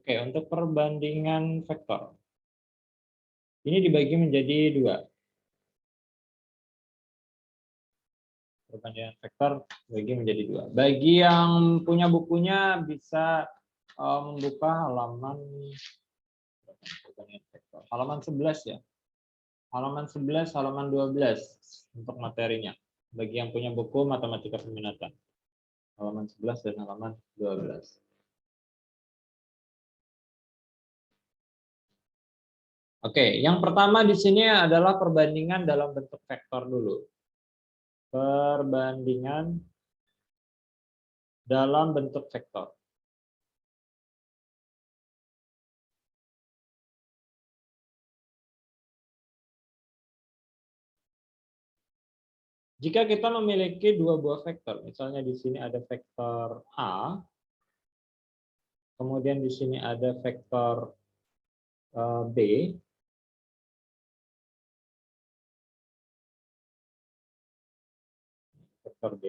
Oke, untuk perbandingan vektor. Ini dibagi menjadi dua. Perbandingan vektor dibagi menjadi dua. Bagi yang punya bukunya bisa membuka halaman halaman 11 ya. Halaman 11, halaman 12 untuk materinya. Bagi yang punya buku matematika peminatan. Halaman 11 dan halaman 12. Oke, yang pertama di sini adalah perbandingan dalam bentuk vektor dulu. Perbandingan dalam bentuk vektor. Jika kita memiliki dua buah vektor, misalnya di sini ada vektor A, kemudian di sini ada vektor B, vektor B.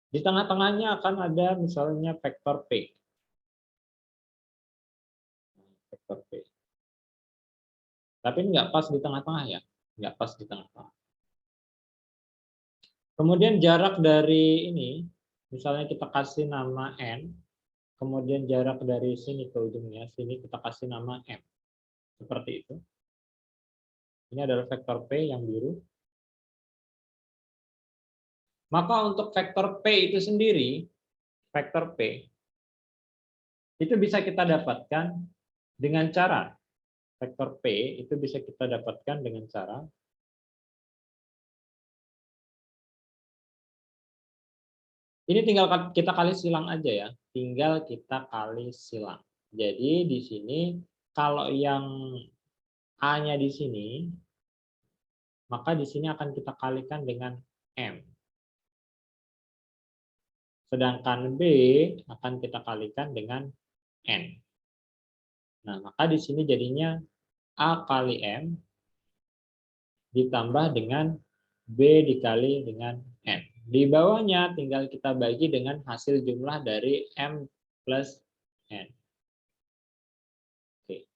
Di tengah-tengahnya akan ada misalnya vektor P. Vektor P. Tapi ini nggak pas di tengah-tengah ya, nggak pas di tengah-tengah. Kemudian jarak dari ini, misalnya kita kasih nama N, kemudian jarak dari sini ke ujungnya, sini kita kasih nama M. Seperti itu. Ini adalah vektor P yang biru. Maka untuk vektor P itu sendiri, vektor P, itu bisa kita dapatkan dengan cara, vektor P itu bisa kita dapatkan dengan cara, ini tinggal kita kali silang aja ya, tinggal kita kali silang. Jadi di sini, kalau yang A-nya di sini, maka di sini akan kita kalikan dengan M. Sedangkan B akan kita kalikan dengan N. Nah, maka di sini jadinya A kali M ditambah dengan B dikali dengan N. Di bawahnya tinggal kita bagi dengan hasil jumlah dari M plus N. Oke.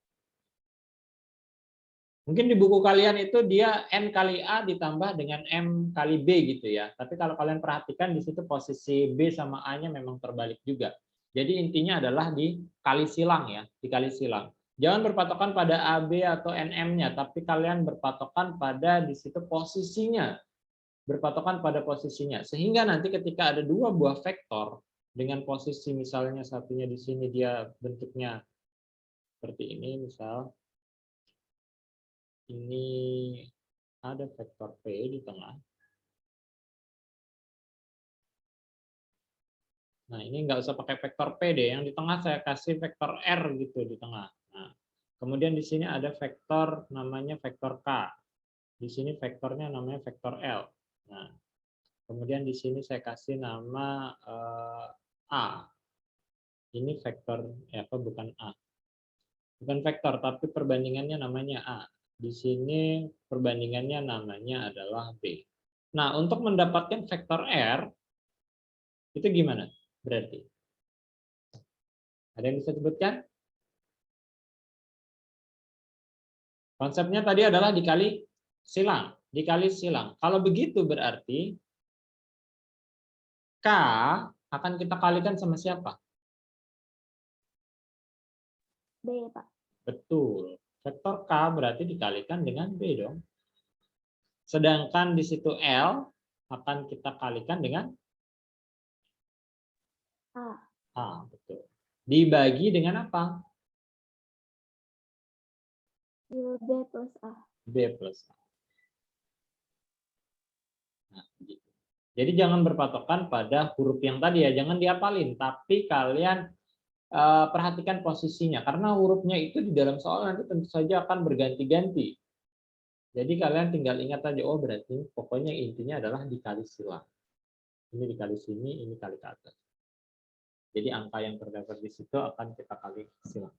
Mungkin di buku kalian itu dia N kali A ditambah dengan M kali B gitu ya. Tapi kalau kalian perhatikan di situ posisi B sama A-nya memang terbalik juga. Jadi intinya adalah dikali silang ya, dikali silang. Jangan berpatokan pada AB atau NM-nya, tapi kalian berpatokan pada di situ posisinya. Berpatokan pada posisinya. Sehingga nanti ketika ada dua buah vektor dengan posisi misalnya satunya di sini dia bentuknya seperti ini misal. Ini ada vektor P di tengah. Nah, ini nggak usah pakai vektor P deh. Yang di tengah saya kasih vektor R gitu di tengah. Nah, kemudian di sini ada vektor namanya vektor K. Di sini vektornya namanya vektor L. Nah, kemudian di sini saya kasih nama A. Ini vektor, apa bukan A. Bukan vektor, tapi perbandingannya namanya A. Di sini perbandingannya namanya adalah B. Nah, untuk mendapatkan vektor R, itu gimana berarti? Ada yang bisa sebutkan? Konsepnya tadi adalah dikali silang. Dikali silang. Kalau begitu berarti K akan kita kalikan sama siapa? B, Pak. Betul. Vektor K berarti dikalikan dengan B dong. Sedangkan di situ L akan kita kalikan dengan A. A, betul. Dibagi dengan apa? B plus A. B plus A. Nah, gitu. Jadi jangan berpatokan pada huruf yang tadi ya, jangan dihafalin, tapi kalian perhatikan posisinya, karena hurufnya itu di dalam soal nanti tentu saja akan berganti-ganti. Jadi kalian tinggal ingat aja, oh berarti pokoknya intinya adalah dikali silang. Ini dikali sini, ini kali ke atas. Jadi angka yang terdapat di situ akan kita kali silang.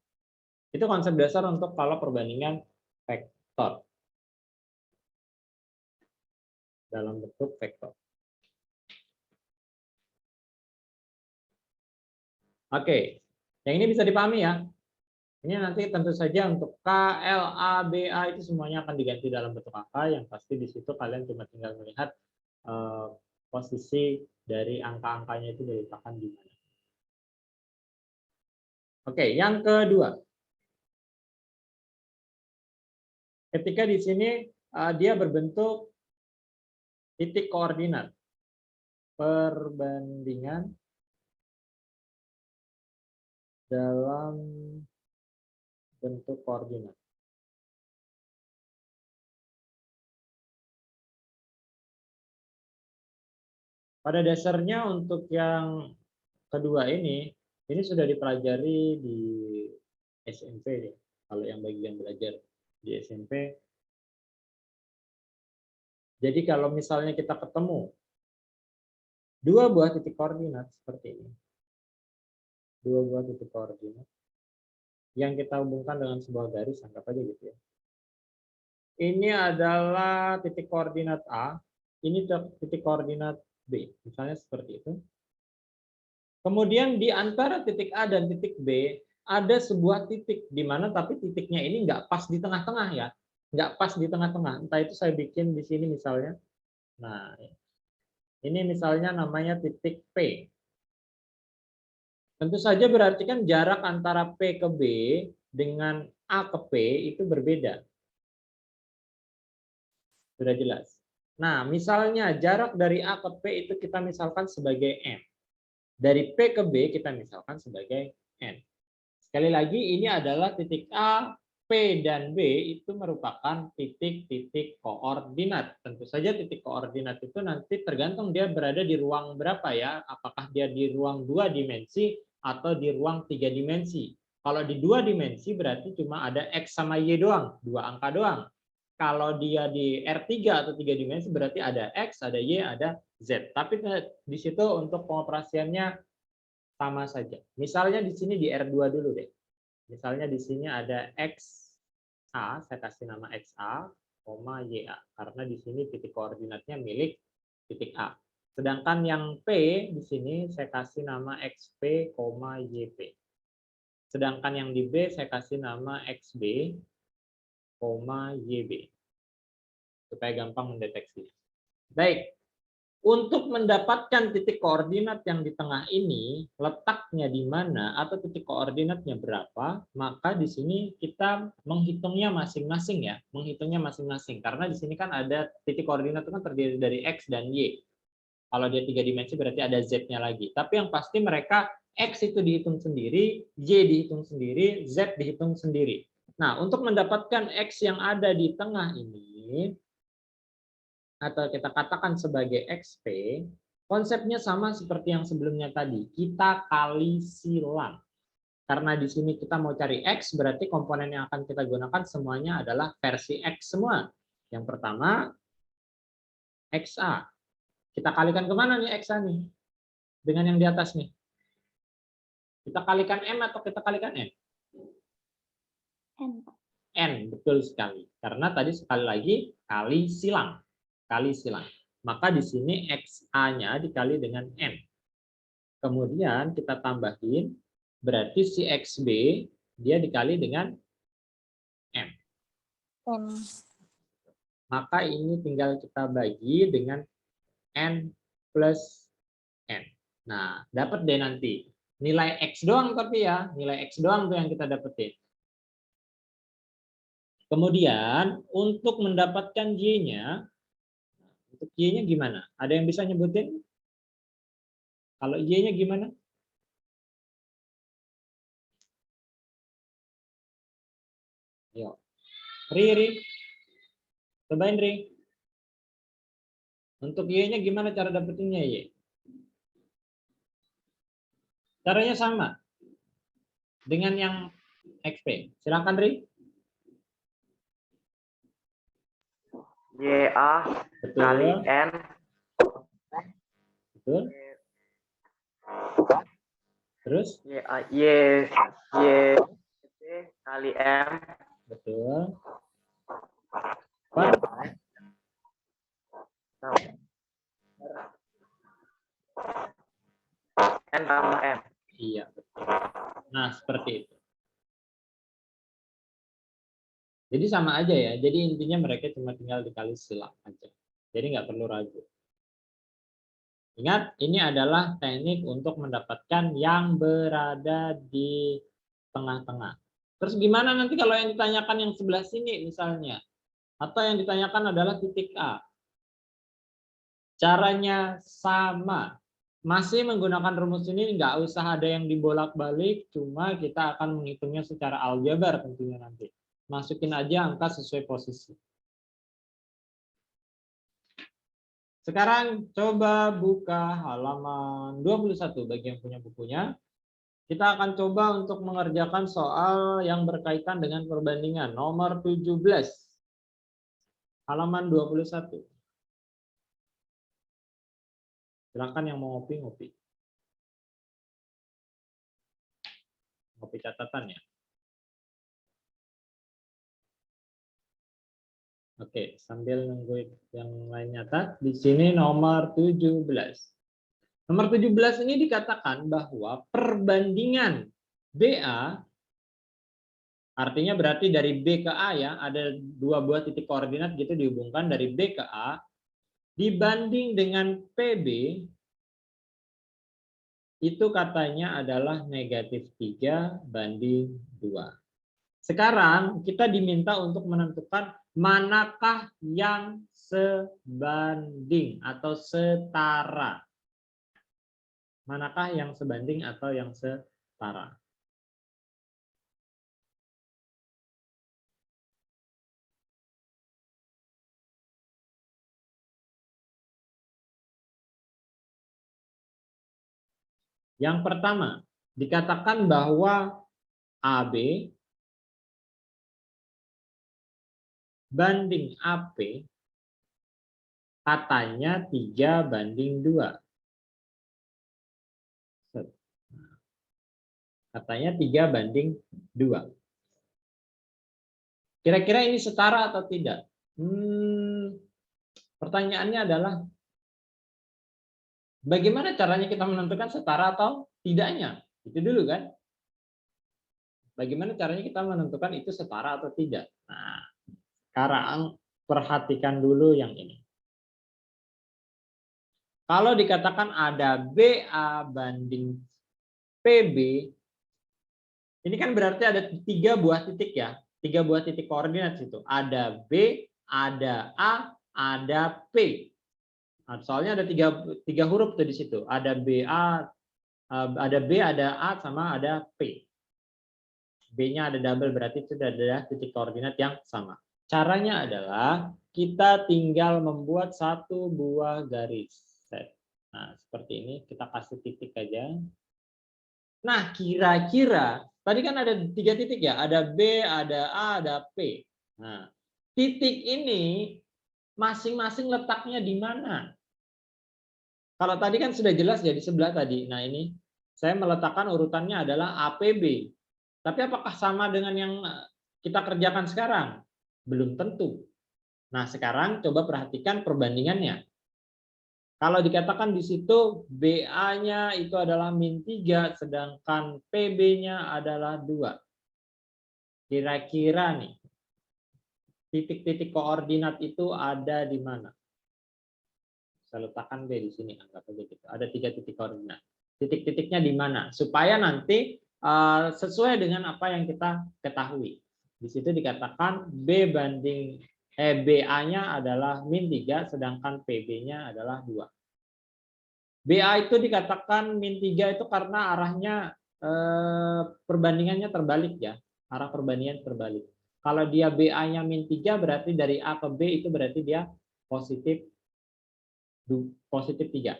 Itu konsep dasar untuk kalau perbandingan vektor dalam bentuk vektor. Oke, Yang ini bisa dipahami ya. Ini nanti tentu saja untuk K, L, A, B, A itu semuanya akan diganti dalam bentuk angka. Yang pasti di situ kalian cuma tinggal melihat posisi dari angka-angkanya itu diletakkan di mana. Oke, yang kedua. Ketika di sini dia berbentuk titik koordinat. Perbandingan dalam bentuk koordinat. Pada dasarnya untuk yang kedua ini sudah dipelajari di SMP. Kalau yang bagian belajar di SMP. Jadi kalau misalnya kita ketemu dua buah titik koordinat seperti ini. Dua buah titik koordinat yang kita hubungkan dengan sebuah garis, anggap aja gitu ya. Ini adalah titik koordinat A, ini titik koordinat B, misalnya seperti itu. Kemudian di antara titik A dan titik B ada sebuah titik di mana tapi titiknya ini nggak pas di tengah-tengah ya, nggak pas di tengah-tengah. Entah itu saya bikin di sini misalnya. Nah, ini misalnya namanya titik P. Tentu saja berarti kan jarak antara P ke B dengan A ke P itu berbeda. Sudah jelas. Nah, misalnya jarak dari A ke P itu kita misalkan sebagai M. Dari P ke B kita misalkan sebagai N. Sekali lagi, ini adalah titik A, P, dan B itu merupakan titik-titik koordinat. Tentu saja titik koordinat itu nanti tergantung dia berada di ruang berapa ya. Apakah dia di ruang 2 dimensi atau di ruang 3 dimensi. Kalau di 2 dimensi berarti cuma ada X sama Y doang, 2 angka doang. Kalau dia di R3 atau 3 dimensi berarti ada X, ada Y, ada Z. Tapi di situ untuk pengoperasiannya sama saja. Misalnya di sini di R2 dulu deh. Misalnya di sini ada XA, saya kasih nama XA, YA. Karena di sini titik koordinatnya milik titik A. Sedangkan yang P di sini saya kasih nama XP, YP. Sedangkan yang di B saya kasih nama XB, YB. Supaya gampang mendeteksi. Baik, untuk mendapatkan titik koordinat yang di tengah ini, letaknya di mana atau titik koordinatnya berapa, maka di sini kita menghitungnya masing-masing ya, menghitungnya masing-masing. Karena di sini kan ada titik koordinat itu kan terdiri dari X dan Y. Kalau dia 3 dimensi berarti ada Z-nya lagi. Tapi yang pasti mereka X itu dihitung sendiri, Y dihitung sendiri, Z dihitung sendiri. Nah, untuk mendapatkan X yang ada di tengah ini, atau kita katakan sebagai XP, konsepnya sama seperti yang sebelumnya tadi. Kita kali silang. Karena di sini kita mau cari X, berarti komponen yang akan kita gunakan semuanya adalah versi X semua. Yang pertama, XA. Kita kalikan kemana nih XA nih? Dengan yang di atas nih. Kita kalikan M atau kita kalikan N? N. N, betul sekali. Karena tadi sekali lagi kali silang. Kali silang. Maka di sini XA-nya dikali dengan N. Kemudian kita tambahin, berarti si XB dia dikali dengan M. Maka ini tinggal kita bagi dengan N plus N. Nah, dapat deh nanti. Nilai X doang tapi ya, nilai X doang tuh yang kita dapetin. Kemudian, untuk mendapatkan Y-nya, untuk Y-nya gimana? Ada yang bisa nyebutin? Kalau Y-nya gimana? Yuk. Ri. Cobain, Ri. Untuk Y-nya gimana cara dapetinnya, Y? Caranya sama. Dengan yang XP. Silakan, Ri. YA kali N. Betul. Terus? Y kali M. Betul. N tambah M. Iya, betul. Nah, seperti itu. Jadi sama aja ya. Jadi intinya mereka cuma tinggal dikali silang aja. Jadi nggak perlu ragu. Ingat, ini adalah teknik untuk mendapatkan yang berada di tengah-tengah. Terus gimana nanti kalau yang ditanyakan yang sebelah sini misalnya? Atau yang ditanyakan adalah titik A. Caranya sama. Masih menggunakan rumus ini, nggak usah ada yang dibolak-balik, cuma kita akan menghitungnya secara aljabar tentunya nanti. Masukin aja angka sesuai posisi. Sekarang coba buka halaman 21 bagi yang punya bukunya. Kita akan coba untuk mengerjakan soal yang berkaitan dengan perbandingan nomor 17. Halaman 21. Silakan yang mau ngopi, ngopi. Ngopi catatan ya. Oke, sambil nunggu yang lain nyata, di sini nomor 17. Nomor 17 ini dikatakan bahwa perbandingan BA, artinya berarti dari B ke A ya, ada dua buah titik koordinat gitu dihubungkan dari B ke A, dibanding dengan PB, itu katanya adalah negatif 3 banding 2. Sekarang kita diminta untuk menentukan manakah yang sebanding atau setara. Manakah yang sebanding atau yang setara. Yang pertama, dikatakan bahwa AB banding AP katanya 3 banding 2. Katanya 3 banding 2. Kira-kira ini setara atau tidak? Pertanyaannya adalah, bagaimana caranya kita menentukan setara atau tidaknya? Itu dulu kan? Bagaimana caranya kita menentukan itu setara atau tidak? Nah, sekarang perhatikan dulu yang ini. Kalau dikatakan ada BA banding PB, ini kan berarti ada 3 buah titik ya. 3 buah titik koordinat situ. Ada B, ada A, ada P. Nah, soalnya ada 3 huruf tuh di situ. Ada BA, ada B, ada A, sama ada P. B-nya ada double, berarti itu ada titik koordinat yang sama. Caranya adalah kita tinggal membuat 1 buah garis set. Nah, seperti ini, kita kasih titik aja. Nah, kira-kira tadi kan ada 3 titik ya, ada B, ada A, ada P. Nah, titik ini masing-masing letaknya di mana? Kalau tadi kan sudah jelas ya di sebelah tadi. Nah, ini saya meletakkan urutannya adalah APB. Tapi apakah sama dengan yang kita kerjakan sekarang? Belum tentu. Nah, sekarang coba perhatikan perbandingannya. Kalau dikatakan di situ BA-nya itu adalah -3, sedangkan PB-nya adalah 2. Kira-kira nih, titik-titik koordinat itu ada di mana? Saya letakkan B di sini, anggap aja gitu. Ada 3 titik koordinat. Titik-titiknya di mana? Supaya nanti sesuai dengan apa yang kita ketahui. Di situ dikatakan BA-nya adalah -3, sedangkan PB-nya adalah 2. BA itu dikatakan -3 itu karena arahnya perbandingannya terbalik ya. Arah perbandingan terbalik. Kalau dia BA-nya -3 berarti dari A ke B itu berarti dia positif 3.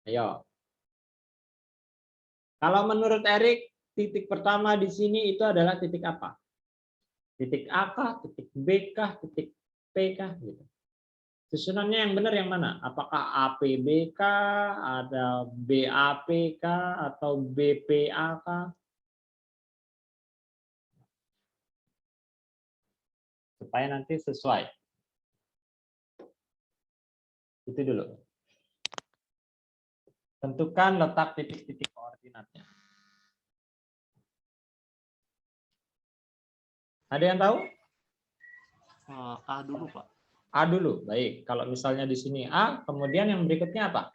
Ayo. Kalau menurut Erik, titik pertama di sini itu adalah titik apa? Titik A kah, titik B kah, titik P kah? Gitu. Susunannya yang benar yang mana? Apakah APB kah, ada BAP kah, atau BPA kah? Supaya nanti sesuai. Itu dulu. Tentukan letak titik-titik koordinatnya. Ada yang tahu? A dulu, Pak. A dulu. Baik. Kalau misalnya di sini A, kemudian yang berikutnya apa?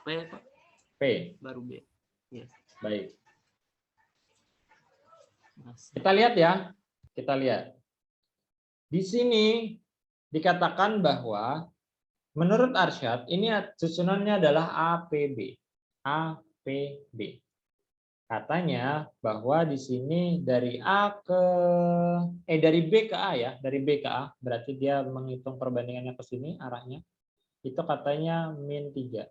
P, Pak. P. Baru B. Yes. Baik. Masih. Kita lihat ya. Kita lihat. Di sini dikatakan bahwa menurut Arsyad ini susunannya adalah APB. APB. Katanya bahwa di sini dari dari B ke A ya, dari B ke A, berarti dia menghitung perbandingannya ke sini arahnya. Itu katanya min 3.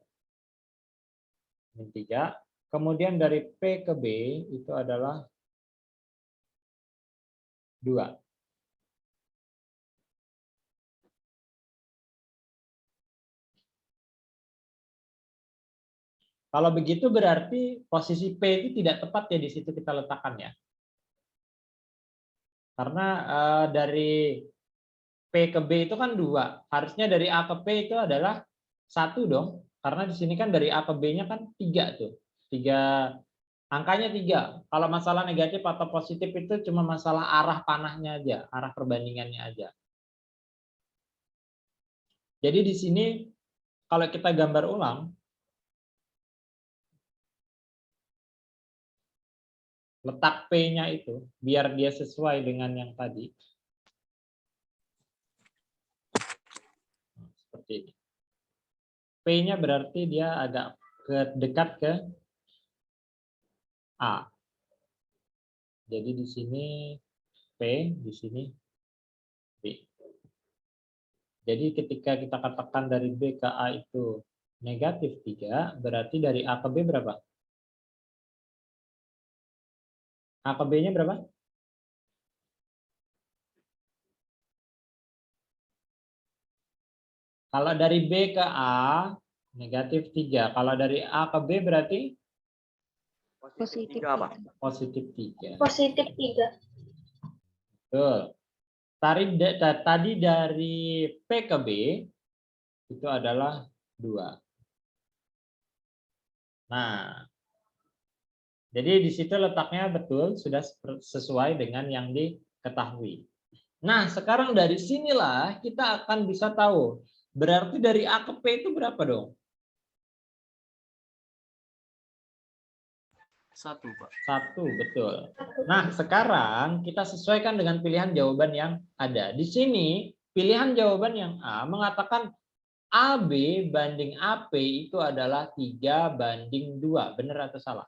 Min 3. Kemudian dari P ke B itu adalah 2. Kalau begitu berarti posisi P itu tidak tepat ya di situ kita letakkan ya. Karena dari P ke B itu kan 2. Harusnya dari A ke P itu adalah 1 dong. Karena di sini kan dari A ke B-nya kan 3 tuh. 3, angkanya 3. Kalau masalah negatif atau positif itu cuma masalah arah panahnya aja, arah perbandingannya aja. Jadi di sini kalau kita gambar ulang, letak P-nya itu biar dia sesuai dengan yang tadi. Seperti ini. P-nya berarti dia agak dekat ke A. Jadi di sini P, di sini B. Jadi ketika kita katakan dari B ke A itu negatif 3, berarti dari A ke B berapa? A ke B-nya berapa? Kalau dari B ke A, negatif 3. Kalau dari A ke B berarti? Positif 3, Pak. Positif 3. Positif 3. Betul. Tadi dari P ke B, itu adalah 2. Nah, jadi di situ letaknya betul, sudah sesuai dengan yang diketahui. Nah, sekarang dari sinilah kita akan bisa tahu. Berarti dari A ke P itu berapa dong? 1, Pak. 1, betul. Nah, sekarang kita sesuaikan dengan pilihan jawaban yang ada. Di sini, pilihan jawaban yang A mengatakan AB banding AP itu adalah 3:2. Benar atau salah?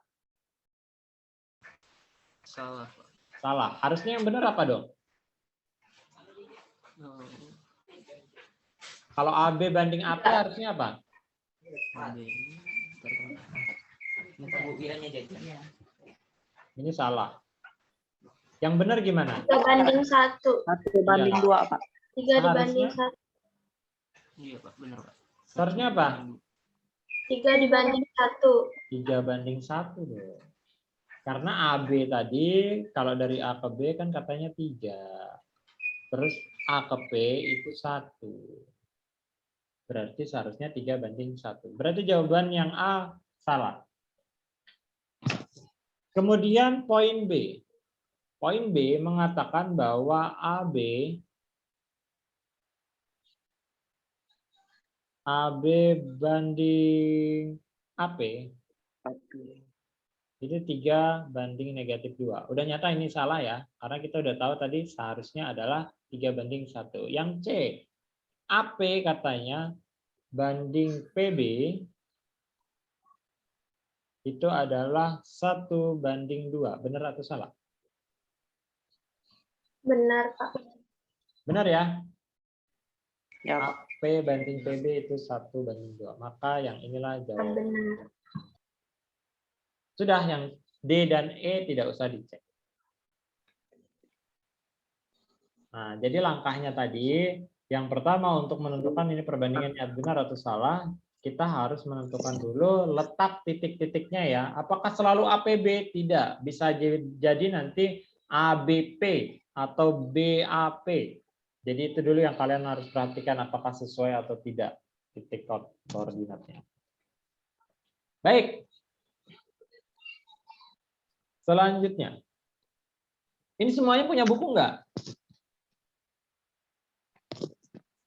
Salah, Pak. Salah. Harusnya yang benar apa dong? Kalau AB banding AP harusnya apa? Ini salah. Yang benar gimana? 3 banding 1. 1 banding 2, Pak. 3 dibanding Seharusnya? 1. Iya, Pak, benar, Pak. Seharusnya apa? 3 dibanding 1. 3:1 dong. Karena AB tadi kalau dari A ke B kan katanya 3. Terus A ke P itu 1. Berarti seharusnya 3:1. Berarti jawaban yang A salah. Kemudian poin B. Poin B mengatakan bahwa AB banding AP itu 3:-2. Udah nyata ini salah ya, karena kita udah tahu tadi seharusnya adalah 3:1. Yang C, AP katanya banding PB itu adalah 1:2. Benar atau salah? Benar, Pak. Benar ya? Ya, Pak. AP banding PB itu 1:2. Maka yang inilah jawaban. Benar. Sudah, yang D dan E tidak usah dicek. Nah, jadi langkahnya tadi, yang pertama untuk menentukan ini perbandingannya benar atau salah, kita harus menentukan dulu letak titik-titiknya ya. Apakah selalu APB? Tidak. Bisa jadi nanti ABP atau BAP. Jadi itu dulu yang kalian harus perhatikan apakah sesuai atau tidak titik koordinatnya. Baik. Selanjutnya. Ini semuanya punya buku enggak?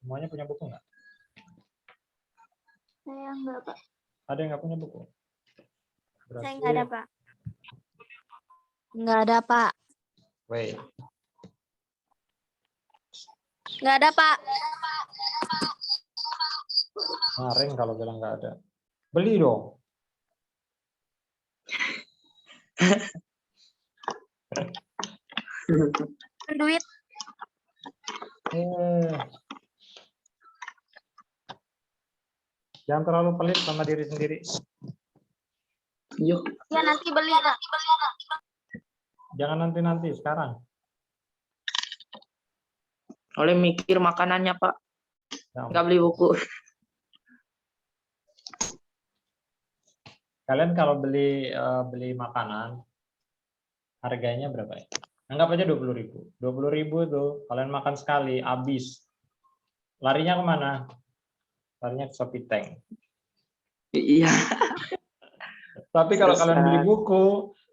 Semuanya punya buku enggak? Saya enggak, Pak. Ada yang nggak punya buku? Saya enggak ada, Pak. Nggak ada, Pak. Wait. Nggak ada, Pak. Maring kalau bilang nggak ada. Beli dong. Duit. Jangan terlalu pelit sama diri sendiri. Yuk. Ya nanti beli, Pak. Jangan nanti-nanti, sekarang. Oleh mikir makanannya, Pak. Ya, Nggak beli buku. kalian kalau beli makanan, harganya berapa ya? Anggap aja 20.000. 20.000 tuh kalian makan sekali, habis. Larinya kemana? Larinya ke Shopee Tank. Iya. Tapi kalau kalian beli Selesai. buku,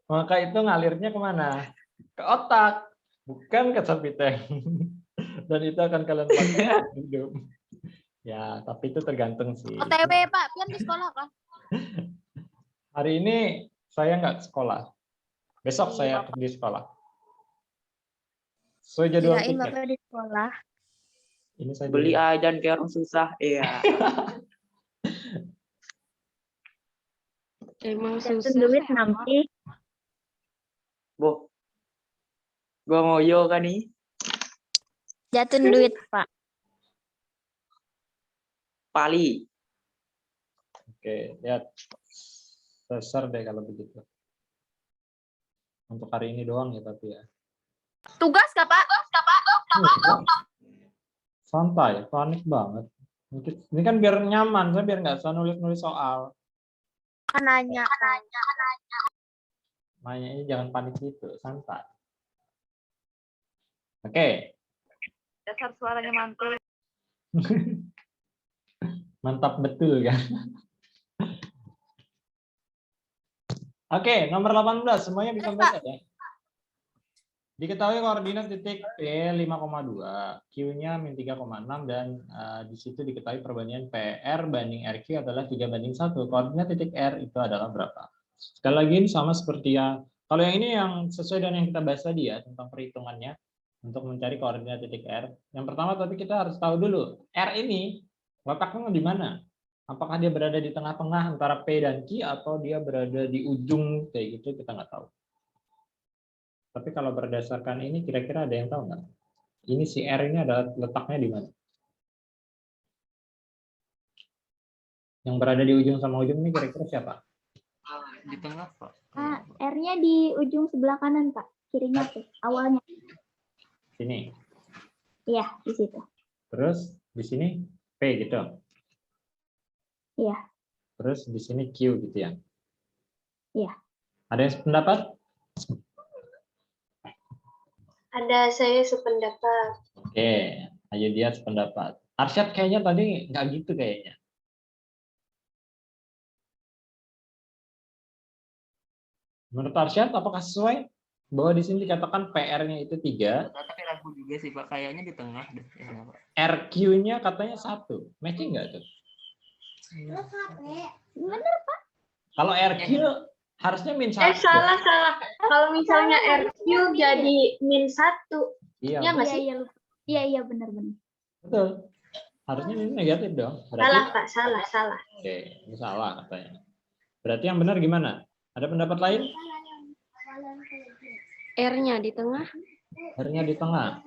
maka itu ngalirnya kemana? Ke otak, bukan ke Shopee Tank. Dan itu akan kalian pakai hidup. Ya, tapi itu tergantung sih. OTW, Pak. Pian di sekolah, Pak. Hari ini saya nggak sekolah. Besok saya di sekolah. So jadwal Kirain tiket. Bapak di sekolah. Ini saya Beli di- ajan kayak orang susah. Iya. Emang susah. Duit nanti. Boh. Gua ngoyo kan nih. Jatuhin duit, Pak. Pali. Oke, ya. Share deh kalau begitu. Untuk hari ini doang ya tapi ya. Tugas, Kak, Pak? Santai, panik banget. Ini kan biar nyaman, saya biar nggak usah nulis-nulis soal. Kan nanya. Nanya ini jangan panik gitu, santai. Oke, Dasar suaranya mantul. mantap betul kan. Oke, nomor 18, semuanya bisa baca ya. Diketahui koordinat titik P 5,2, Q-nya min 3,6 dan di situ diketahui perbandingan PR banding RQ adalah 3:1. Koordinat titik R itu adalah berapa? Sekali lagi ini sama seperti yang kalau yang ini yang sesuai dengan yang kita bahas tadi ya tentang perhitungannya untuk mencari koordinat titik R. Yang pertama tapi kita harus tahu dulu R ini letaknya di mana? Apakah dia berada di tengah-tengah antara P dan Q atau dia berada di ujung kayak gitu kita nggak tahu. Tapi kalau berdasarkan ini kira-kira ada yang tahu nggak? Ini si R ini adalah letaknya di mana? Yang berada di ujung sama ujung ini kira-kira siapa? Di tengah, Pak. Pak, R-nya di ujung sebelah kanan, Pak. Kirinya tuh, awalnya. Sini. Iya, di situ. Terus di sini P gitu. Iya. Terus di sini Q gitu ya. Iya. Ada yang sependapat? Ada saya sependapat. Oke, ayo dia sependapat. Arsyad kayaknya tadi nggak gitu kayaknya. Menurut Arsyad apakah sesuai bahwa di sini dikatakan PR-nya itu 3, Tapi ragu juga sih, Pak. Kayaknya di tengah deh. Ya, Pak. RQ-nya katanya 1. Matching nggak tuh? Bener. Kalau RQ harusnya min 1. Salah. Kalau misalnya RQ jadi min 1. Iya, Iya nggak sih? Iya, benar. betul. Harusnya ini negatif dong. Salah, Berarti, Pak. Salah. oke, ini salah katanya. Berarti yang benar gimana? Ada pendapat lain? R-nya di tengah. R-nya di tengah.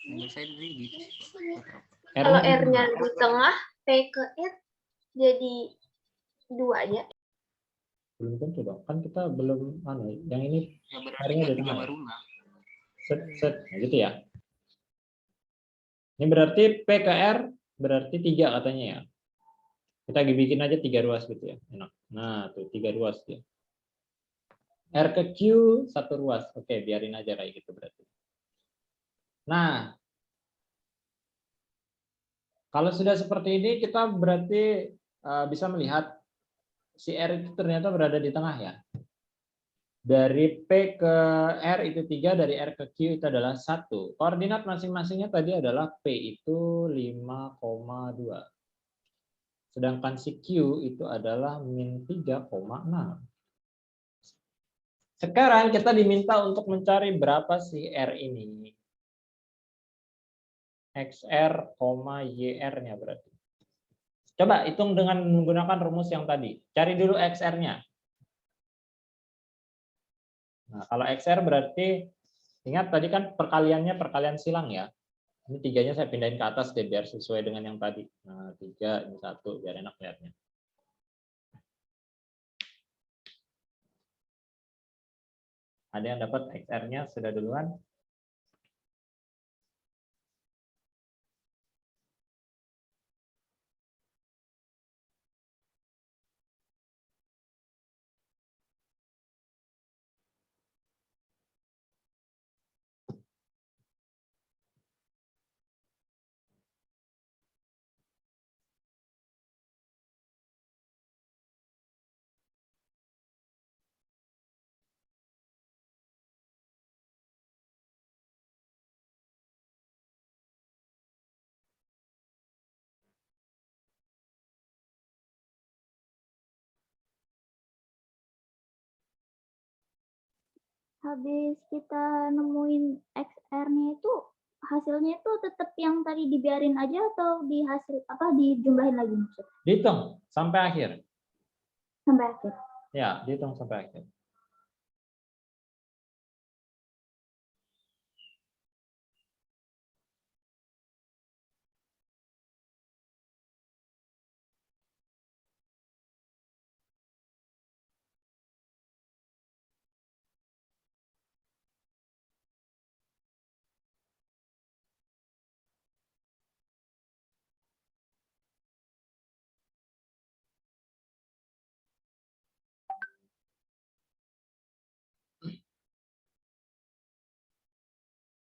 Menurut saya tadi gitu. Kalau R-nya R-nya di tengah, P ke R jadi 2 aja. belum tentu dong. Kan kita belum yang ini Ya berarti R-nya kan di tiga tengah. barulah. Set. Nah, gitu ya. Ini berarti P ke R berarti 3 katanya ya. Kita bikin aja 3 ruas gitu ya. Enak. Nah, tuh 3 ruas ya. R ke Q satu ruas. Oke, biarin aja kayak gitu berarti. Nah, kalau sudah seperti ini, kita berarti bisa melihat si R itu ternyata berada di tengah ya. Dari P ke R itu 3, dari R ke Q itu adalah 1. Koordinat masing-masingnya tadi adalah P itu 5,2. Sedangkan si Q itu adalah min 3,6. Sekarang kita diminta untuk mencari berapa si R ini. XR, YR-nya berarti. Coba hitung dengan menggunakan rumus yang tadi. Cari dulu XR-nya. Nah, kalau XR berarti, ingat tadi kan perkaliannya perkalian silang ya. Ini 3-nya saya pindahin ke atas deh, biar sesuai dengan yang tadi. Nah, 3, ini 1, biar enak lihatnya. Ada yang dapat XR-nya sudah duluan? Habis kita nemuin XR-nya itu, hasilnya itu tetap yang tadi dibiarin aja atau di hasil apa dijumlahin lagi maksudnya? Dihitung sampai akhir. Sampai akhir. Ya, dihitung sampai akhir.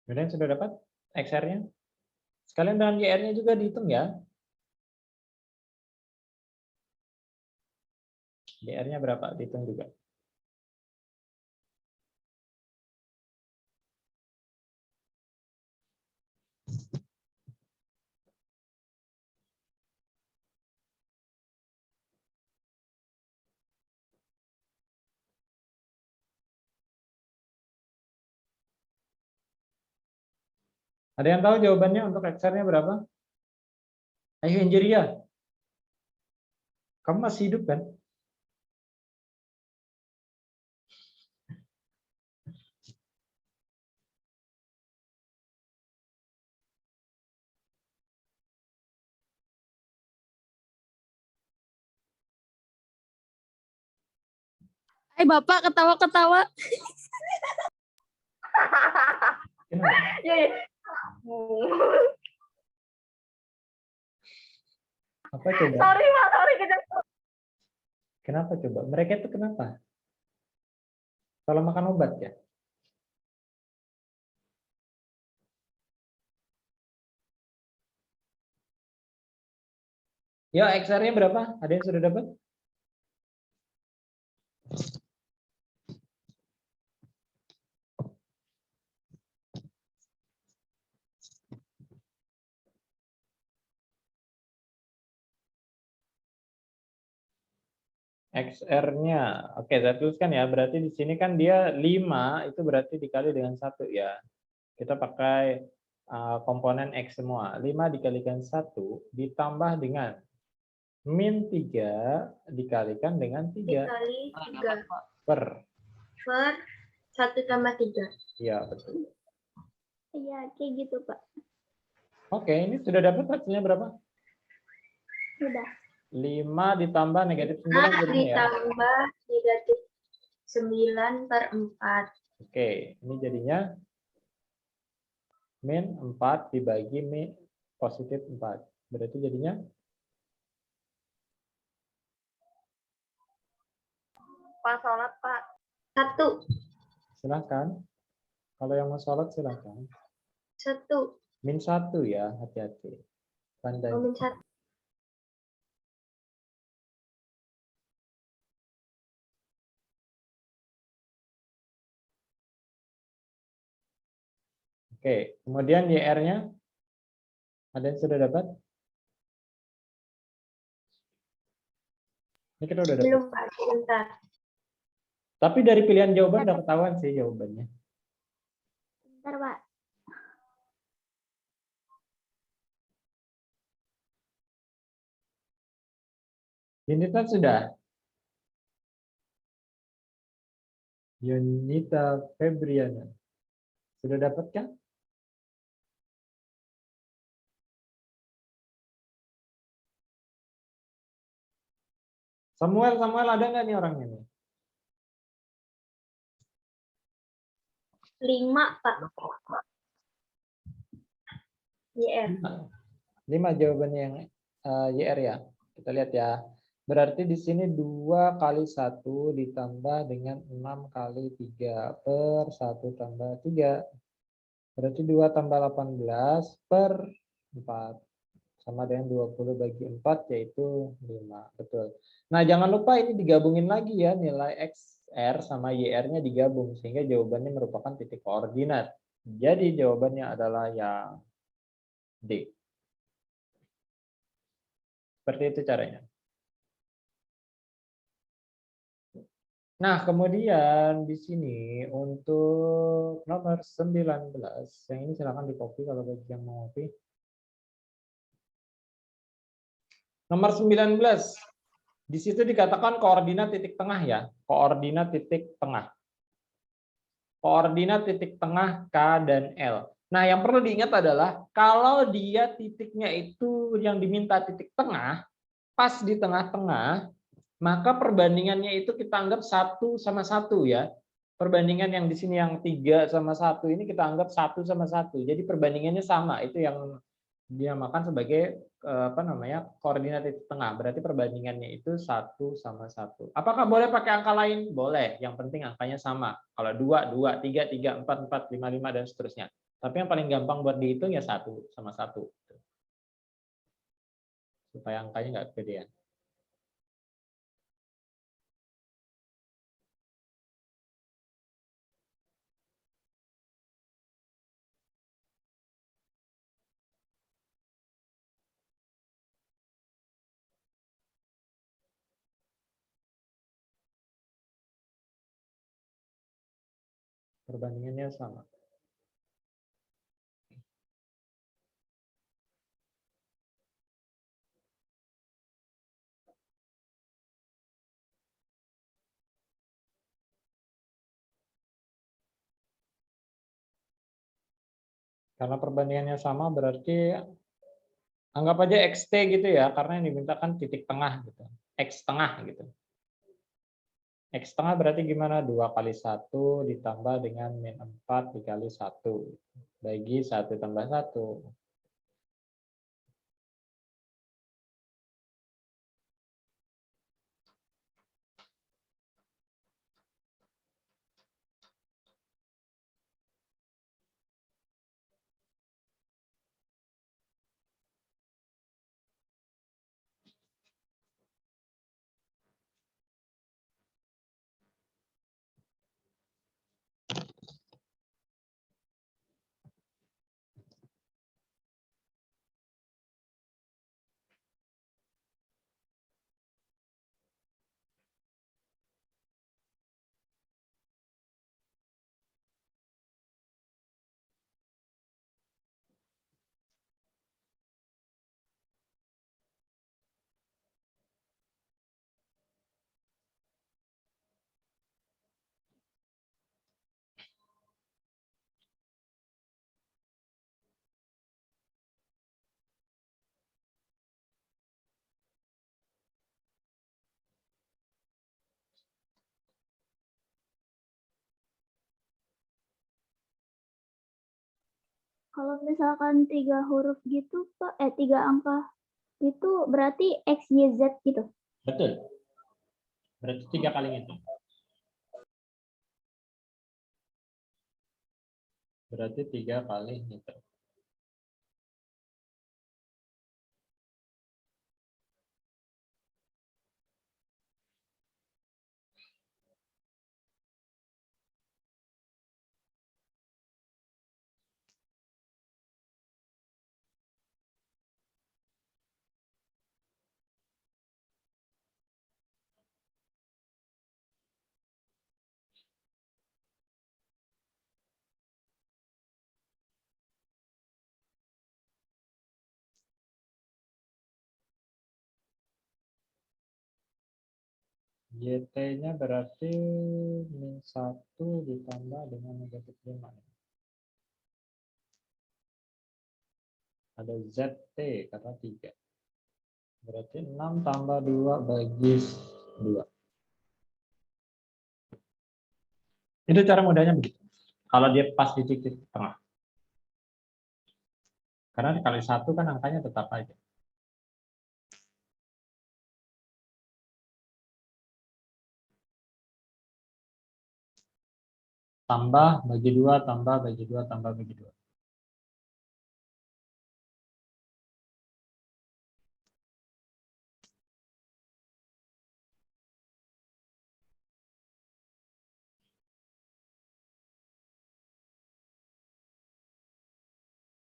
Kemudian sudah dapat XR-nya? Sekalian dengan YR-nya juga dihitung ya. YR-nya berapa? Dihitung juga. Ada yang tahu jawabannya untuk XR-nya berapa? Ayo Injiria. Kamu masih hidup kan? Bapak ketawa-ketawa. Kenapa? Ya, ya. Apa coba? Sorry Pak, sorry kita. Kenapa coba? Mereka itu kenapa? Kalau makan obat ya? Ya, XR-nya berapa? Ada yang sudah dapat? XR-nya. Oke, saya tuliskan ya. Berarti di sini kan dia 5, itu berarti dikali dengan 1 ya. Kita pakai komponen X semua. 5 dikalikan 1 ditambah dengan min 3 dikalikan dengan 3 Dikali 3 per. 1 tambah 3. Iya, betul. Iya, kayak gitu Pak. Oke, ini sudah dapat hasilnya berapa? Udah. 5 ditambah negatif 9 jadinya ya. Ditambah negatif 9 per 4. Oke, ini jadinya min 4 dibagi min positif 4. Berarti jadinya Pak sholat, Pak. 1. Silahkan. Kalau yang mau sholat silahkan. 1. -1 ya, hati-hati. Pandai. Oh, -1. Oke, kemudian YR-nya ada yang sudah dapat? Ini kita udah dapat. Belum, Pak. Sebentar. Tapi dari pilihan jawaban udah ketahuan sih jawabannya. Bentar, Pak. Yunita sudah? Yunita Febriana. Sudah dapat kan? Samuel ada nggak nih orangnya nih? 5, Pak. YR. 5 jawabannya yang YR ya. Kita lihat ya. Berarti di sini 2 kali 1 ditambah dengan 6 kali 3 per 1 tambah 3. Berarti 2 tambah 18 per 4. Sama dengan 20 bagi 4 yaitu 5. Betul. Nah, jangan lupa ini digabungin lagi ya, nilai XR sama YR-nya digabung sehingga jawabannya merupakan titik koordinat. Jadi jawabannya adalah yang D. Seperti itu caranya. Nah, kemudian di sini untuk nomor 19, yang ini silakan di-copy kalau bagi yang mau copy. Nomor 19, di situ dikatakan koordinat titik tengah ya, koordinat titik tengah. Koordinat titik tengah K dan L. Nah, yang perlu diingat adalah kalau dia titiknya itu yang diminta titik tengah, pas di tengah-tengah, maka perbandingannya itu kita anggap 1 sama 1 ya. Perbandingan yang di sini yang 3 sama 1 ini kita anggap 1 sama 1. Jadi perbandingannya sama, itu yang dinamakan sebagai koordinat titik tengah. Berarti perbandingannya itu 1 sama 1. Apakah boleh pakai angka lain? Boleh. Yang penting angkanya sama. Kalau 2, 2, 3, 3, 4, 4, 5, 5 dan seterusnya. Tapi yang paling gampang buat dihitung ya 1 sama 1. Supaya angkanya nggak kegedean. Perbandingannya sama. Karena perbandingannya sama berarti anggap aja XT gitu ya, karena yang dimintakan titik tengah gitu. X tengah gitu. X tengah berarti gimana? 2 kali 1 ditambah dengan min 4 dikali 1. Bagi 1 tambah 1. Kalau misalkan 3 huruf gitu, Pak, 3 angka itu berarti X, Y, Z gitu. Betul. Berarti 3 kali itu. Berarti 3 kali meter. YT-nya berarti min 1 ditambah dengan negatif 5. Ada ZT karena 3. Berarti 6 tambah 2 bagi 2. Itu cara mudahnya begitu. Kalau dia pas di titik tengah. Karena dikali 1 kan angkanya tetap aja. Tambah bagi 2, tambah bagi 2, tambah bagi 2.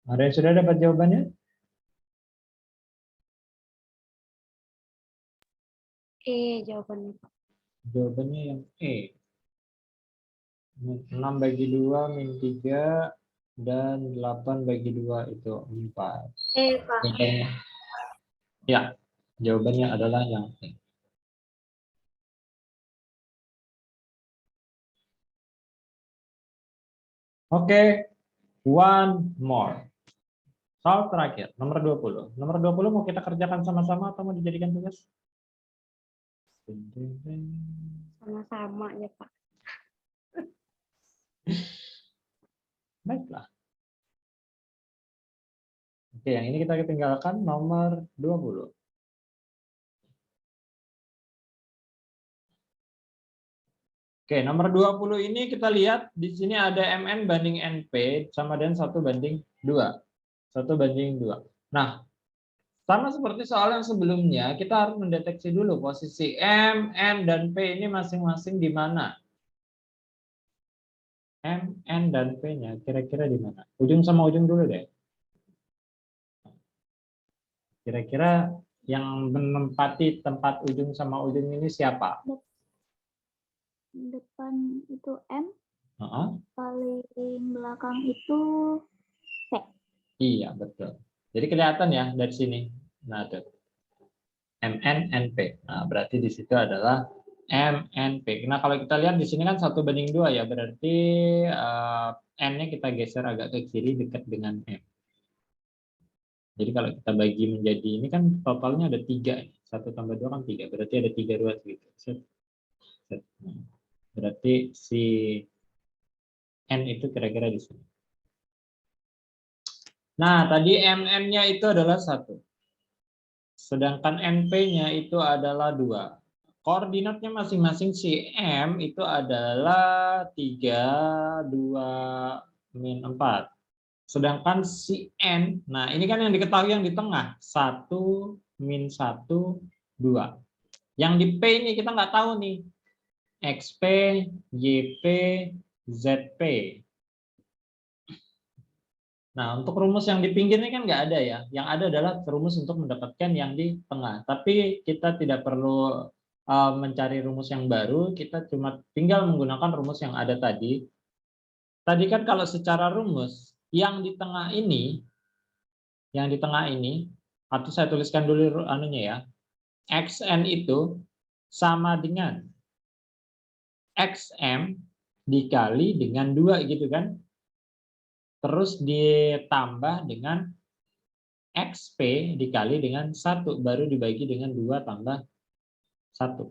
Ada yang sudah dapat jawabannya? Jawabannya. Jawabannya yang E. 6 bagi 2 min 3 dan 8 bagi 2 itu 4. Pak. Jawabannya. Ya, jawabannya adalah yang E. Oke, one more. Soal terakhir, nomor 20. Nomor 20 mau kita kerjakan sama-sama atau mau dijadikan tugas? Sama-sama ya Pak. Baiklah. Oke, yang ini kita tinggalkan nomor 20. Oke, nomor 20 ini kita lihat di sini ada MN banding NP sama dengan 1 banding 2. 1 banding 2. Nah, sama seperti soal yang sebelumnya, kita harus mendeteksi dulu posisi M, N, dan P ini masing-masing di mana. M, N, dan P-nya kira-kira di mana? Ujung sama ujung dulu deh. Kira-kira yang menempati tempat ujung sama ujung ini siapa? Depan itu M, Uh-huh. paling belakang itu P. Iya, betul. Jadi kelihatan ya dari sini. Nah, tuh. MN, NP. Nah, berarti di situ adalah MNP. Nah, kalau kita lihat di sini kan 1 banding 2 ya, berarti N-nya kita geser agak ke kiri dekat dengan M. Jadi kalau kita bagi menjadi, ini kan totalnya ada 3. 1 tambah 2 kan 3, berarti ada 3 ruas gitu. Berarti si N itu kira-kira di sini. Nah, tadi MN-nya itu adalah 1. Sedangkan NP-nya itu adalah 2. Koordinatnya masing-masing si M itu adalah 3, 2, min 4. Sedangkan si N, nah ini kan yang diketahui yang di tengah, 1, min 1, 2. Yang di P ini kita nggak tahu nih. XP, YP, ZP. Nah, untuk rumus yang di pinggir ini kan nggak ada ya. Yang ada adalah rumus untuk mendapatkan yang di tengah. Tapi kita tidak perlu mencari rumus yang baru, kita cuma tinggal menggunakan rumus yang ada tadi. Tadi kan kalau secara rumus, yang di tengah ini, atau saya tuliskan dulu anunya ya, XN itu sama dengan XM dikali dengan 2 gitu kan. Terus ditambah dengan XP dikali dengan 1, baru dibagi dengan 2 tambah 1.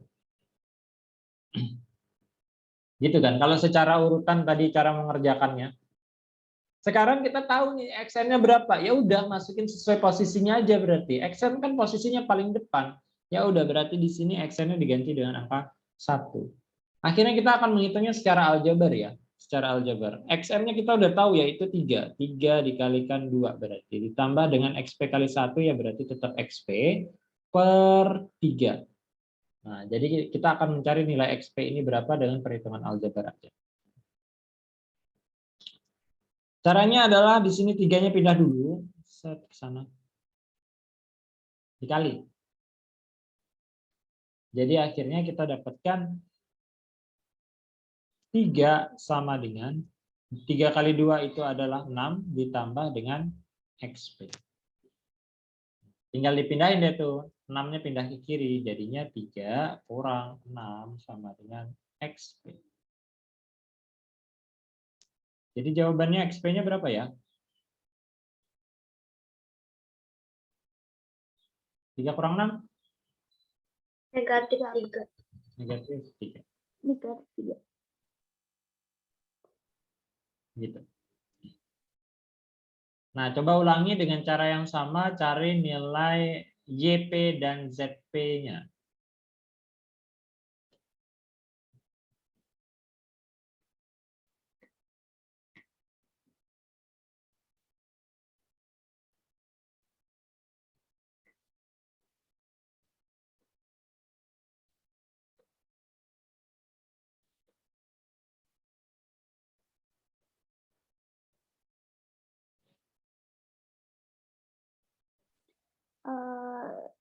Gitu kan, kalau secara urutan tadi cara mengerjakannya. Sekarang kita tahu nih XN-nya berapa, ya udah masukin sesuai posisinya aja berarti. XN kan posisinya paling depan, ya udah berarti di sini XN-nya diganti dengan angka 1. Akhirnya kita akan menghitungnya secara aljabar ya. secara aljabar. XM-nya kita udah tahu yaitu 3. 3 dikalikan 2 berarti. Ditambah dengan XP kali 1 ya berarti tetap XP per 3. Nah, jadi kita akan mencari nilai XP ini berapa dengan perhitungan aljabar aja. Caranya adalah di sini 3-nya pindah dulu, set ke sana. Dikali. Jadi akhirnya kita dapatkan 3 sama dengan 3 kali 2 itu adalah 6 ditambah dengan XP. Tinggal dipindahin deh tuh. 6-nya pindah ke kiri, jadinya 3 kurang 6 sama dengan XP. Jadi jawabannya XP-nya berapa ya? 3 kurang 6? Negatif 3. Negatif 3. Negatif 3. Gitu. Nah, coba ulangi dengan cara yang sama, cari nilai YP dan ZP-nya.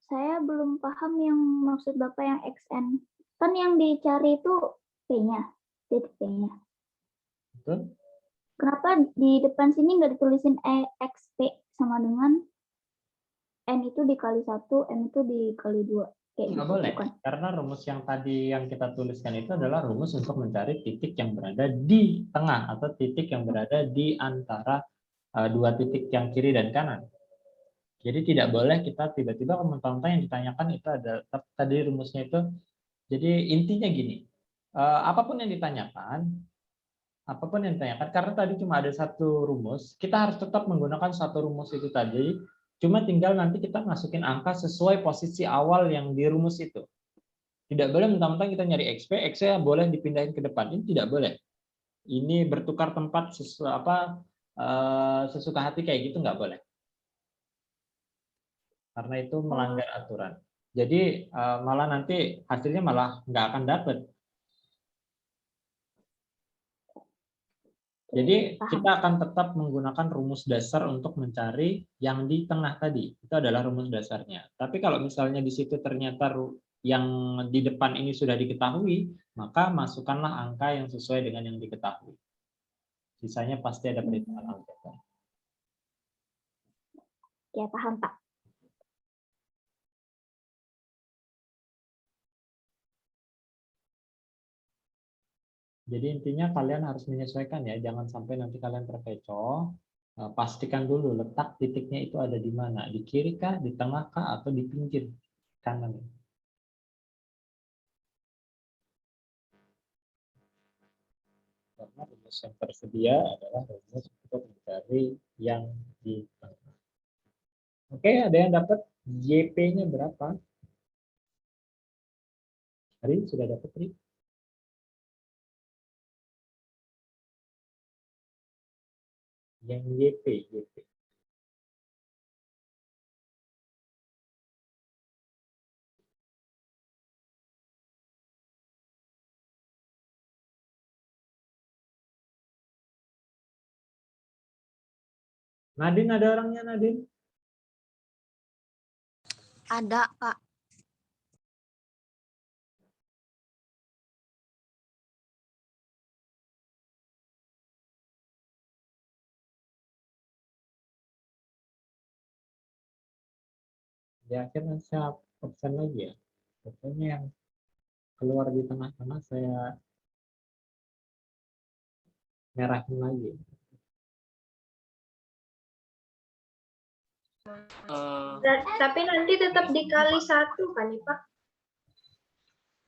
Saya belum paham yang maksud Bapak yang XN. Kan yang dicari itu P-nya, titik P-nya. Betul? Kenapa di depan sini nggak ditulisin XP sama dengan N itu dikali 1, M itu dikali 2? Kayak Nggak gitu, boleh, bukan? karena rumus yang tadi yang kita tuliskan itu adalah rumus untuk mencari titik yang berada di tengah atau titik yang berada di antara dua titik yang kiri dan kanan. Jadi tidak boleh kita tiba-tiba mentang-mentang yang ditanyakan itu ada tadi rumusnya itu. Jadi intinya gini, apapun yang ditanyakan, karena tadi cuma ada satu rumus, kita harus tetap menggunakan satu rumus itu tadi. Cuma tinggal nanti kita masukin angka sesuai posisi awal yang di rumus itu. Tidak boleh mentang-mentang kita nyari XP, XP boleh dipindahin ke depan. Ini tidak boleh. Ini bertukar tempat sesuka hati kayak gitu nggak boleh. Karena itu melanggar aturan. Jadi malah nanti hasilnya malah nggak akan dapet. Jadi kita akan tetap menggunakan rumus dasar untuk mencari yang di tengah tadi. Itu adalah rumus dasarnya. Tapi kalau misalnya di situ ternyata yang di depan ini sudah diketahui, maka masukkanlah angka yang sesuai dengan yang diketahui. Sisanya pasti ada perhitungan aljabar. Ya, paham, Pak. Jadi intinya kalian harus menyesuaikan ya, jangan sampai nanti kalian terkecoh. Pastikan dulu letak titiknya itu ada di mana, di kiri kah, di tengah kah, atau di pinggir kanan. Karena rumus yang tersedia adalah rumus untuk mencari yang di tengah. Oke, ada yang dapat YP-nya berapa? Ri, sudah dapat Ri? Yang YP. Nadine, ada orangnya Nadine? Ada, Pak. Di akhirnya saya absen lagi ya. Pokoknya yang keluar di tengah-tengah saya merahin lagi. Tapi nanti tetap dikali 1 kan ya Pak?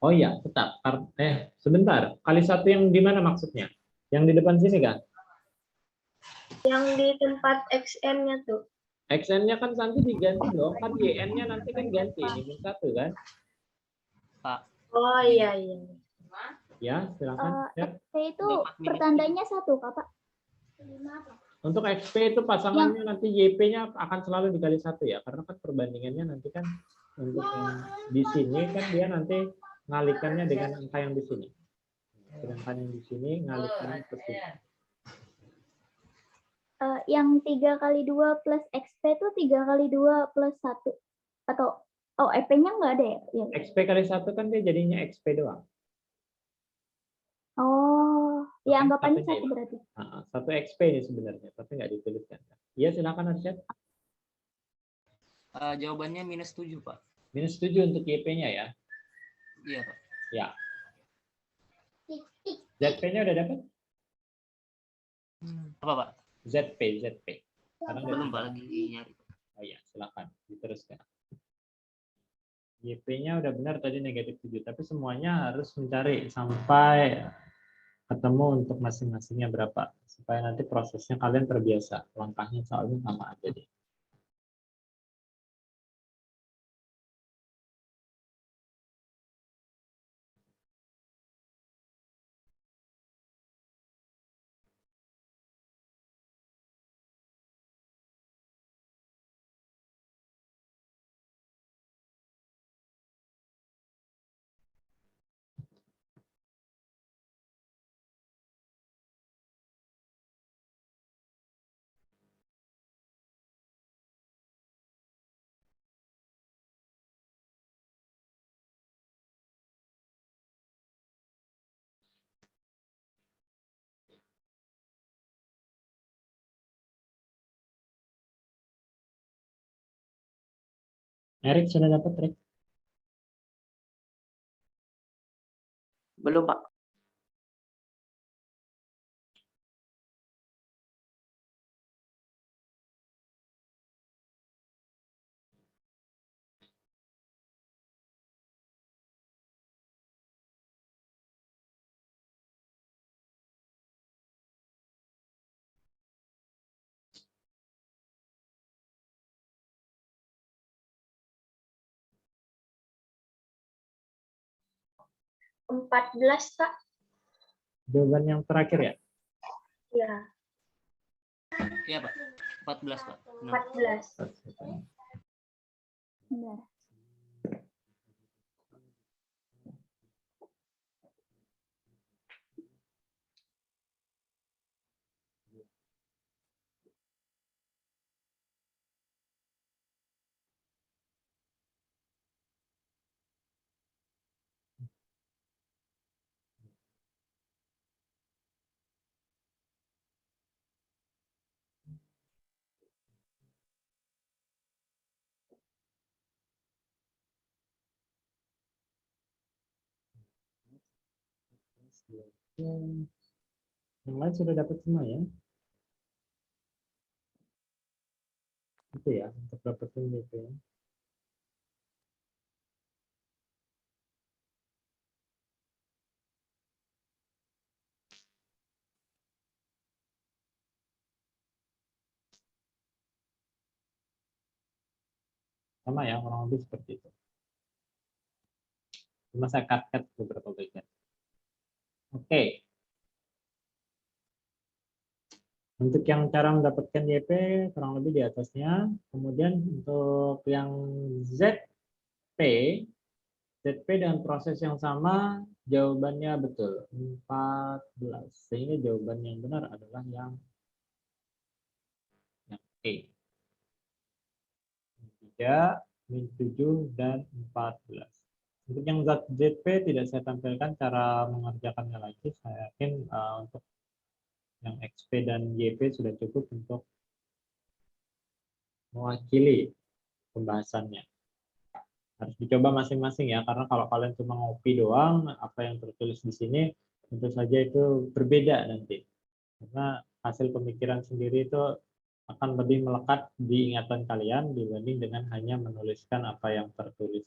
Oh iya, tetap. Sebentar. Kali 1 yang di mana maksudnya? Yang di depan sini kan? Yang di tempat XN-nya tuh. XN-nya kan nanti diganti dong. Kan YN-nya nanti kan ganti. Ini 1 kan? Pak. Oh iya. Ya, silakan. Ya. XP itu Dapat minus pertandanya 1 Kak, Pak. Untuk XP itu pasangannya nanti YP-nya akan selalu dikali 1 ya, karena kan perbandingannya nanti kan untuk yang di sini kan dia nanti ngalikannya dengan angka yang di sini. Sedangkan yang di sini ngalikannya ke sini. Yang 3 kali 2 plus XP itu 3 kali 2 plus 1. Atau, EP-nya nggak ada ya? Ya. XP kali 1 kan dia jadinya XP doang. Oh, ya anggapannya Satunya 1 ya. berarti. 1 XP ini sebenarnya, tapi nggak dituliskan. Iya, silakan Arsyad. Jawabannya minus 7, Pak. Minus 7 untuk YP-nya ya. Iya, Pak. Ya. ZP-nya udah dapat? Apa, Pak? ZP. Sekarang Belum, udah Pak, lagi nyari. Oh iya, silakan diteruskan. YP-nya udah benar tadi negatif 7, tapi semuanya harus mencari sampai ketemu untuk masing-masingnya berapa, supaya nanti prosesnya kalian terbiasa. Langkahnya soalnya sama aja deh. Erik sudah dapat, Erik? Belum, Pak. Empat belas Pak. Jawaban yang terakhir ya? Ya, Iya, Pak. 14, Pak. Benar. 14. Benar. Yang lain sudah dapat semua ya? Itu ya, untuk dapetin gitu ya. Sama ya, kurang lebih seperti itu. Cuma saya cut beberapa bagian. Oke. Untuk yang cara mendapatkan YP kurang lebih di atasnya. Kemudian untuk yang ZP dengan proses yang sama, jawabannya betul. 14. Sehingga jawaban yang benar adalah yang E. 3, min 7, dan 14. Untuk yang ZP tidak saya tampilkan cara mengerjakannya lagi. Saya yakin untuk yang XP dan YP sudah cukup untuk mewakili pembahasannya. Harus dicoba masing-masing ya, karena kalau kalian cuma ngopi doang, apa yang tertulis di sini tentu saja itu berbeda nanti. Karena hasil pemikiran sendiri itu akan lebih melekat di ingatan kalian dibanding dengan hanya menuliskan apa yang tertulis.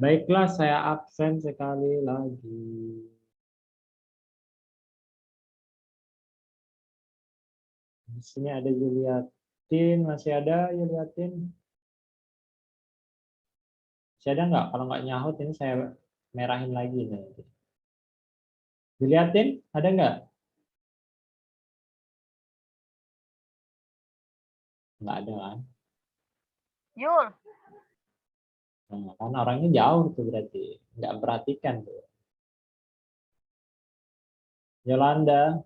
Baiklah, saya absen sekali lagi. Di sini ada Yuliatin, masih ada Yuliatin? Masih ada nggak? Kalau nggak nyahut ini saya merahin lagi nanti. Yuliatin, ada nggak? Nggak ada kan? Yul. Nah, kan orangnya jauh tuh berarti. Nggak perhatikan tuh. Yolanda.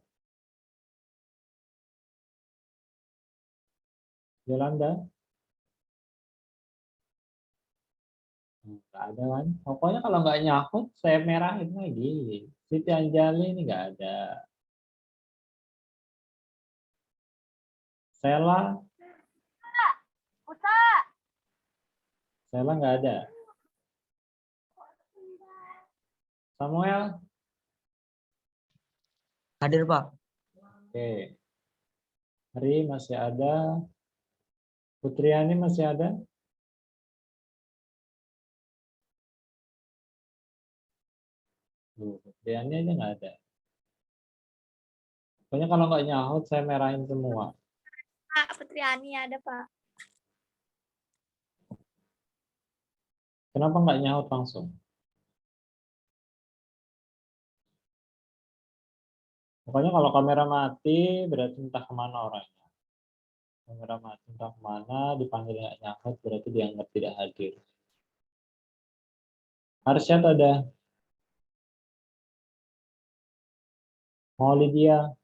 Yolanda. Nggak ada kan? Pokoknya kalau nggak nyahut, saya merahin lagi. Siti Anjali ini nggak ada. Sela. Sela nggak ada. Samuel. Hadir, Pak. Oke. Hari masih ada. Putriani masih ada. Putriani aja nggak ada. Pokoknya kalau nggak nyahut, saya merahin semua. Pak, Putriani ada, Pak. Kenapa nggak nyahut langsung? Pokoknya kalau kamera mati, berarti entah kemana orangnya. Kamera mati entah kemana, dipanggil nggak nyahut, berarti dianggap tidak hadir. Harsyad ada. Maulidia.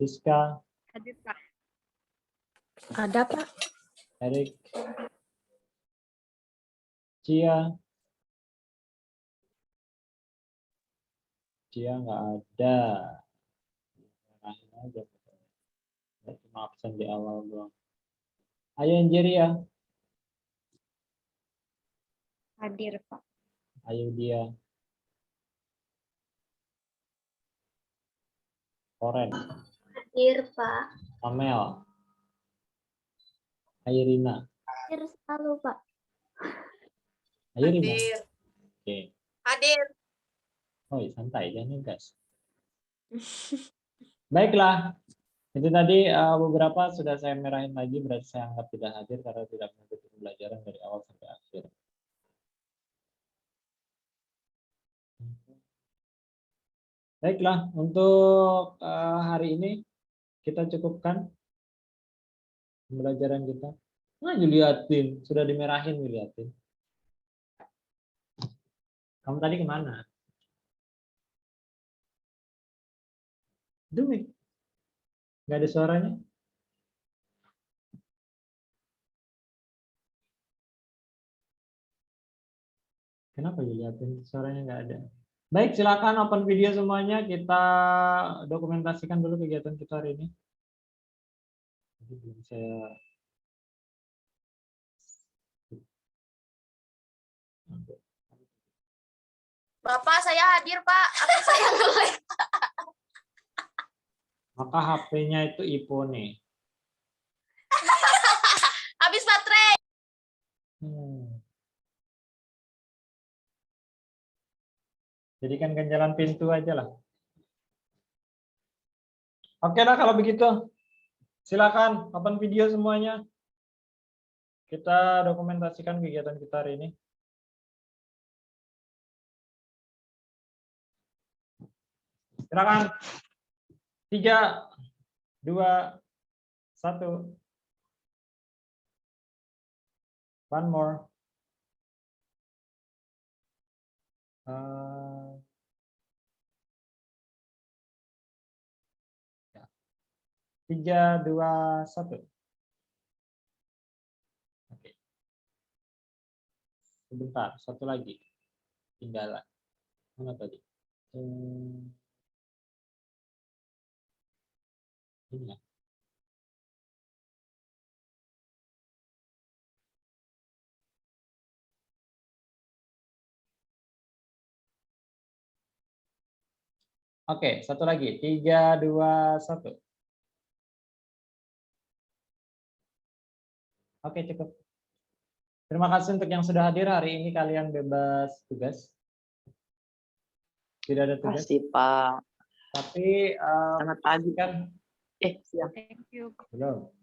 Siska. Hadir, Pak. Ada, Pak. Erik. Cia. Cia nggak ada. Merahin aja. Cuma absen di awal doang. Ayo Angeria. Hadir, Pak. Ayo dia. Koren. Hadir, Pak. Amel. Airina. Hadir selalu, Pak. Airina. Hadir. Oke. Hadir. Oh, santai jangan gas. Baiklah. Itu tadi beberapa sudah saya merahin lagi, berarti saya anggap tidak hadir karena tidak mengikuti pembelajaran dari awal sampai akhir. Baiklah, untuk hari ini kita cukupkan pembelajaran kita. Nah, Juliatin sudah dimerahin, Juliatin. Kamu tadi kemana? Demi, nggak ada suaranya. Kenapa Juliatin suaranya nggak ada? Baik, silakan open video semuanya. Kita dokumentasikan dulu kegiatan kita hari ini. Jadi belum saya Bapak, saya hadir, Pak. Apa saya nge-like? Maka HP-nya itu iPhone. Habis baterai. Jadikan ganjalan pintu aja lah. Oke lah kalau begitu. Silakan open video semuanya. Kita dokumentasikan kegiatan kita hari ini. Silakan. 3, 2, 1. One more. 3, 2, 1. Oke. Sebentar, satu lagi. Tinggalan. Mana tadi? Ini ya. Oke, satu lagi. 3, 2, 1. Oke, cukup. Terima kasih untuk yang sudah hadir hari ini. Kalian bebas tugas. Tidak ada tugas. Kasih Pak. Tapi Selamat pagi. kan Siang. Thank you. belum.